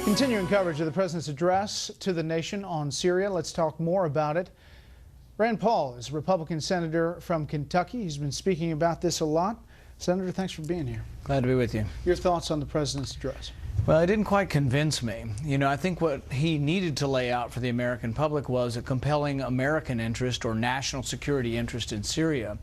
Continuing coverage of the president's address to the nation on Syria. Let's talk more about it. Rand Paul is a Republican senator from Kentucky. He's been speaking about this a lot. Senator, thanks for being here. Glad to be with you. Your thoughts on the president's address? Well, it didn't quite convince me. I think what he needed to lay out for the American public was a compelling American interest or national security interest in Syria.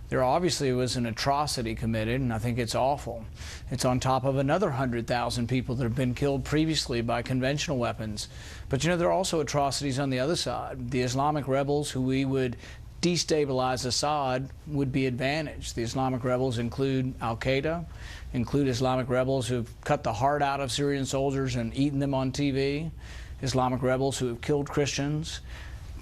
There obviously was an atrocity committed, and I think it's awful. It's on top of another 100,000 people that have been killed previously by conventional weapons. But there are also atrocities on the other side. The Islamic rebels who we would destabilize Assad would be advantaged. The Islamic rebels include Al-Qaeda, include Islamic rebels who have cut the heart out of Syrian soldiers and eaten them on TV, Islamic rebels who have killed Christians,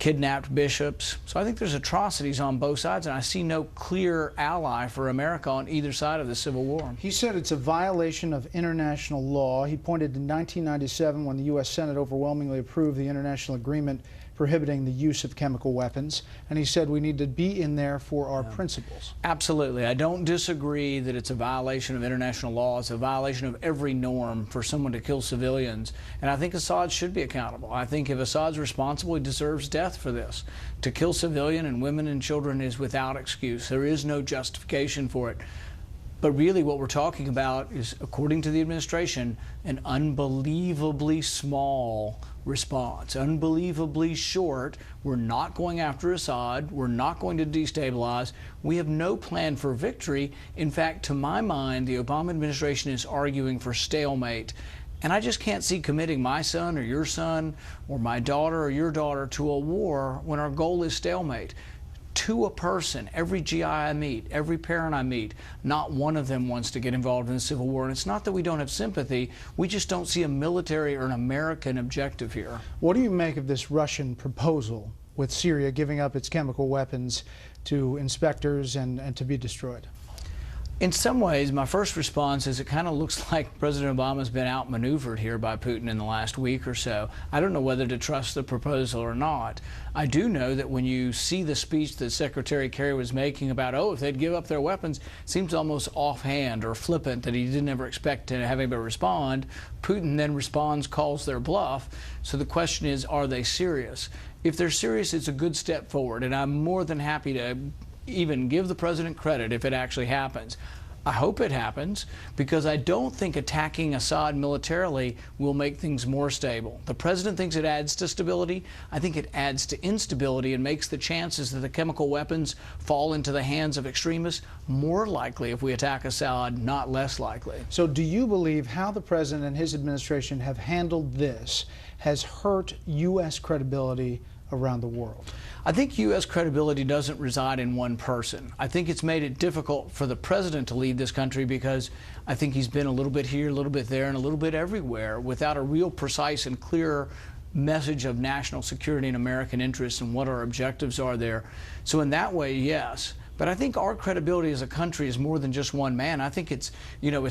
kidnapped bishops. So I think there's atrocities on both sides, and I see no clear ally for America on either side of the civil war. He said it's a violation of international law. He pointed to 1997 when the U.S. Senate overwhelmingly approved the international agreement prohibiting the use of chemical weapons, and he said we need to be in there for our principles. Absolutely. I don't disagree that it's a violation of international law. It's a violation of every norm for someone to kill civilians, and I think Assad should be accountable. I think if Assad's responsible, he deserves death for this. To kill civilian and women and children is without excuse. There is no justification for it. But really what we're talking about is, according to the administration, an unbelievably small response, unbelievably short. We're not going after Assad. We're not going to destabilize. We have no plan for victory. In fact, to my mind, the Obama administration is arguing for stalemate. And I just can't see committing my son or your son or my daughter or your daughter to a war when our goal is stalemate. To a person, every GI I meet, every parent I meet, not one of them wants to get involved in the civil war. And it's not that we don't have sympathy, we just don't see a military or an American objective here. What do you make of this Russian proposal with Syria giving up its chemical weapons to inspectors and to be destroyed? In some ways, my first response is it kind of looks like President Obama's been outmaneuvered here by Putin in the last week or so. I don't know whether to trust the proposal or not. I do know that when you see the speech that Secretary Kerry was making about, if they'd give up their weapons, it seems almost offhand or flippant that he didn't ever expect to have anybody respond. Putin then responds, calls their bluff. So the question is, are they serious? If they're serious, it's a good step forward, and I'm more than happy to even give the president credit if it actually happens. I hope it happens, because I don't think attacking Assad militarily will make things more stable. The president thinks it adds to stability. I think it adds to instability and makes the chances that the chemical weapons fall into the hands of extremists more likely if we attack Assad, not less likely. So do you believe how the president and his administration have handled this has hurt U.S. credibility around the world? I think U.S. credibility doesn't reside in one person. I think it's made it difficult for the president to lead this country because I think he's been a little bit here, a little bit there, and a little bit everywhere without a real precise and clear message of national security and American interests and what our objectives are there. So in that way, yes. But I think our credibility as a country is more than just one man. I think it's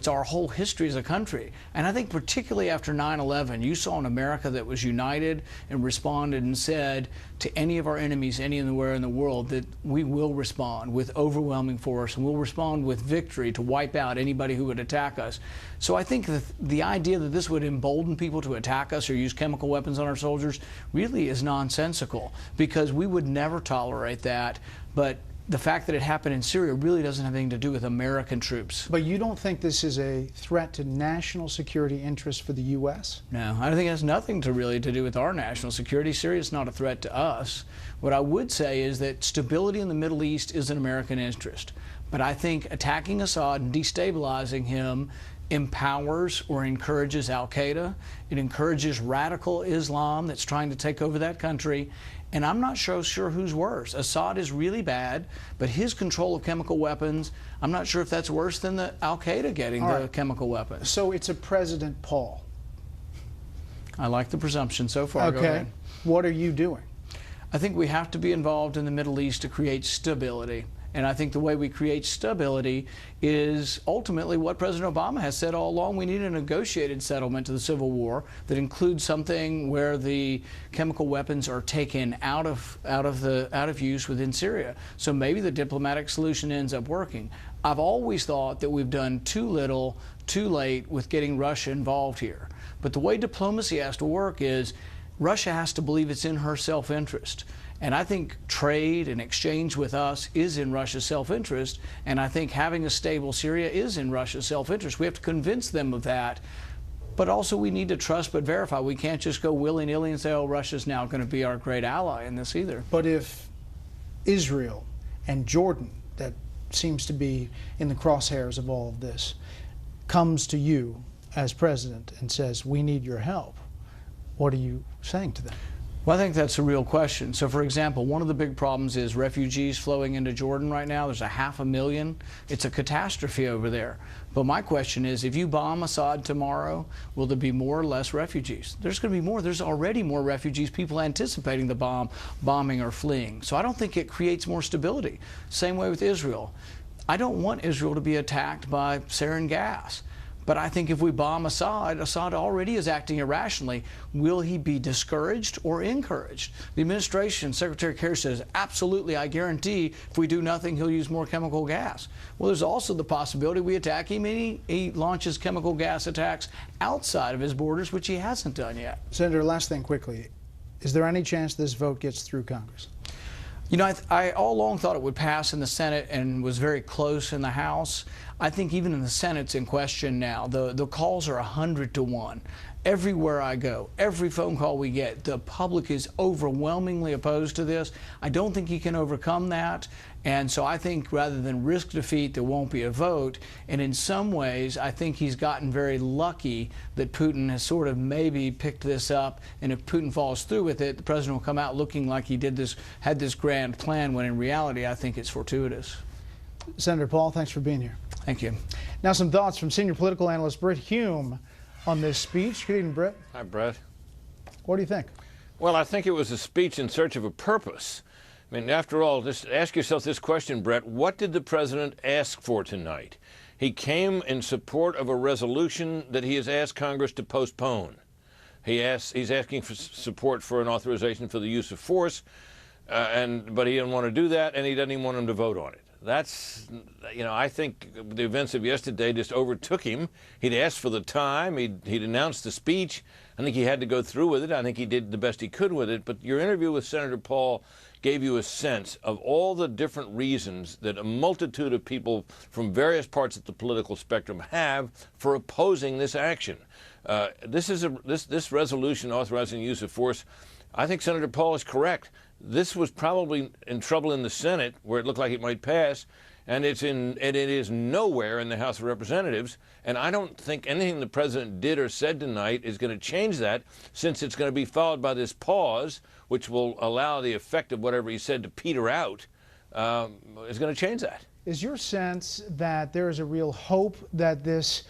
our whole history as a country. And I think particularly after 9/11, you saw an America that was united and responded and said to any of our enemies anywhere in the world that we will respond with overwhelming force, and we'll respond with victory to wipe out anybody who would attack us. So I think that the idea that this would embolden people to attack us or use chemical weapons on our soldiers really is nonsensical, because we would never tolerate that. But the fact that it happened in Syria really doesn't have anything to do with American troops. But you don't think this is a threat to national security interests for the U.S.? No, I think it has nothing to do with our national security. Syria is not a threat to us. What I would say is that stability in the Middle East is an American interest. But I think attacking Assad and destabilizing him empowers or encourages Al-Qaeda. It encourages radical Islam that's trying to take over that country. And I'm not sure who's worse. Assad is really bad, but his control of chemical weapons, I'm not sure if that's worse than the Al-Qaeda getting the chemical weapons. So it's a President Paul. I like the presumption so far. Okay. Go ahead. What are you doing? I think we have to be involved in the Middle East to create stability. And I think the way we create stability is ultimately what President Obama has said all along. We need a negotiated settlement to the Civil War that includes something where the chemical weapons are taken out of use within Syria. So maybe the diplomatic solution ends up working. I've always thought that we've done too little too late with getting Russia involved here. But the way diplomacy has to work is Russia has to believe it's in her self-interest. And I think trade and exchange with us is in Russia's self-interest. And I think having a stable Syria is in Russia's self-interest. We have to convince them of that. But also we need to trust but verify. We can't just go willy-nilly and say, oh, Russia's now going to be our great ally in this either. But if Israel and Jordan, that seems to be in the crosshairs of all of this, comes to you as president and says, we need your help, what are you saying to them? Well, I think that's a real question. So, for example, one of the big problems is refugees flowing into Jordan right now. There's 500,000. It's a catastrophe over there. But my question is, if you bomb Assad tomorrow, will there be more or less refugees? There's going to be more. There's already more refugees, people anticipating the bombing or fleeing. So I don't think it creates more stability. Same way with Israel. I don't want Israel to be attacked by sarin gas. But I think if we bomb Assad, Assad already is acting irrationally. Will he be discouraged or encouraged? The administration, Secretary Kerry says, absolutely, I guarantee if we do nothing, he'll use more chemical gas. Well, there's also the possibility we attack him and he launches chemical gas attacks outside of his borders, which he hasn't done yet. Senator, last thing quickly. Is there any chance this vote gets through Congress? You know, I all along thought it would pass in the Senate and was very close in the House. I think even in the Senate's in question now. The calls are 100 to 1. Everywhere I go, every phone call we get, the public is overwhelmingly opposed to this. I don't think he can overcome that. And so I think rather than risk defeat, there won't be a vote. And in some ways, I think he's gotten very lucky that Putin has sort of maybe picked this up. And if Putin falls through with it, the president will come out looking like he had this grand plan, when in reality, I think it's fortuitous. Senator Paul, thanks for being here. Thank you. Now some thoughts from senior political analyst Bret on this speech. Good evening, Bret. Hi, Bret. What do you think? Well, I think it was a speech in search of a purpose. I mean, after all, just ask yourself this question, Bret. What did the president ask for tonight? He came in support of a resolution that he has asked Congress to postpone. He's asking for support for an authorization for the use of force, but he didn't want to do that, and he doesn't even want him to vote on it. That's, you know, I think the events of yesterday just overtook him. He'd asked for the time. He'd announced the speech. I think he had to go through with it. I think he did the best he could with it. But your interview with Senator Paul gave you a sense of all the different reasons that a multitude of people from various parts of the political spectrum have for opposing this action. This resolution authorizing the use of force, I think Senator Paul is correct. This was probably in trouble in the Senate, where it looked like it might pass, and it is nowhere in the House of Representatives. And I don't think anything the president did or said tonight is going to change that, since it's going to be followed by this pause, which will allow the effect of whatever he said to peter out, is going to change that. Is your sense that there is a real hope that this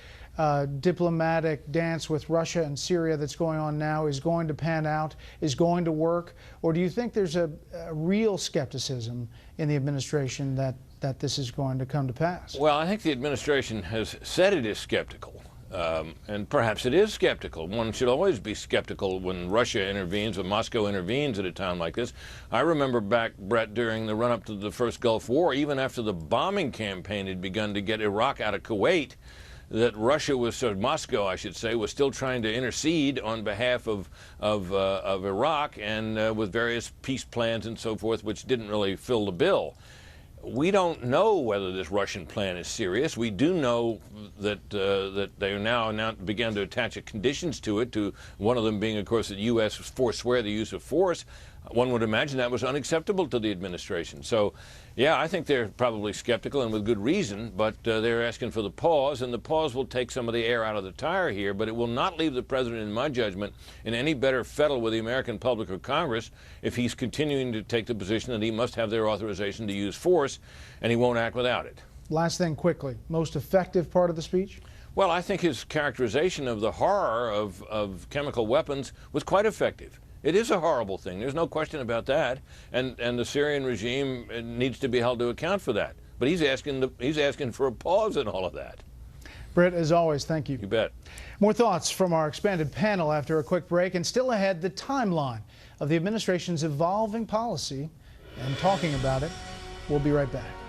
diplomatic dance with Russia and Syria that's going on now is going to pan out, is going to work? Or do you think there's a real skepticism in the administration that this is going to come to pass? Well, I think the administration has said it is skeptical. And perhaps it is skeptical. One should always be skeptical when Russia intervenes, when Moscow intervenes at a time like this. I remember back, Bret, during the run-up to the first Gulf War, even after the bombing campaign had begun to get Iraq out of Kuwait, that Russia was, or Moscow, I should say, was still trying to intercede on behalf of Iraq, and with various peace plans and so forth, which didn't really fill the bill. We don't know whether this Russian plan is serious. We do know that they are now began to attach conditions to it, to one of them being, of course, that U.S. forswear the use of force. One would imagine that was unacceptable to the administration. So, yeah, I think they're probably skeptical, and with good reason, but they're asking for the pause, and the pause will take some of the air out of the tire here, but it will not leave the president, in my judgment, in any better fettle with the American public or Congress if he's continuing to take the position that he must have their authorization to use force, and he won't act without it. Last thing quickly, most effective part of the speech? Well, I think his characterization of the horror of chemical weapons was quite effective. It is a horrible thing. There's no question about that. And the Syrian regime needs to be held to account for that. But he's asking for a pause in all of that. Bret, as always, thank you. You bet. More thoughts from our expanded panel after a quick break. And still ahead, the timeline of the administration's evolving policy and talking about it. We'll be right back.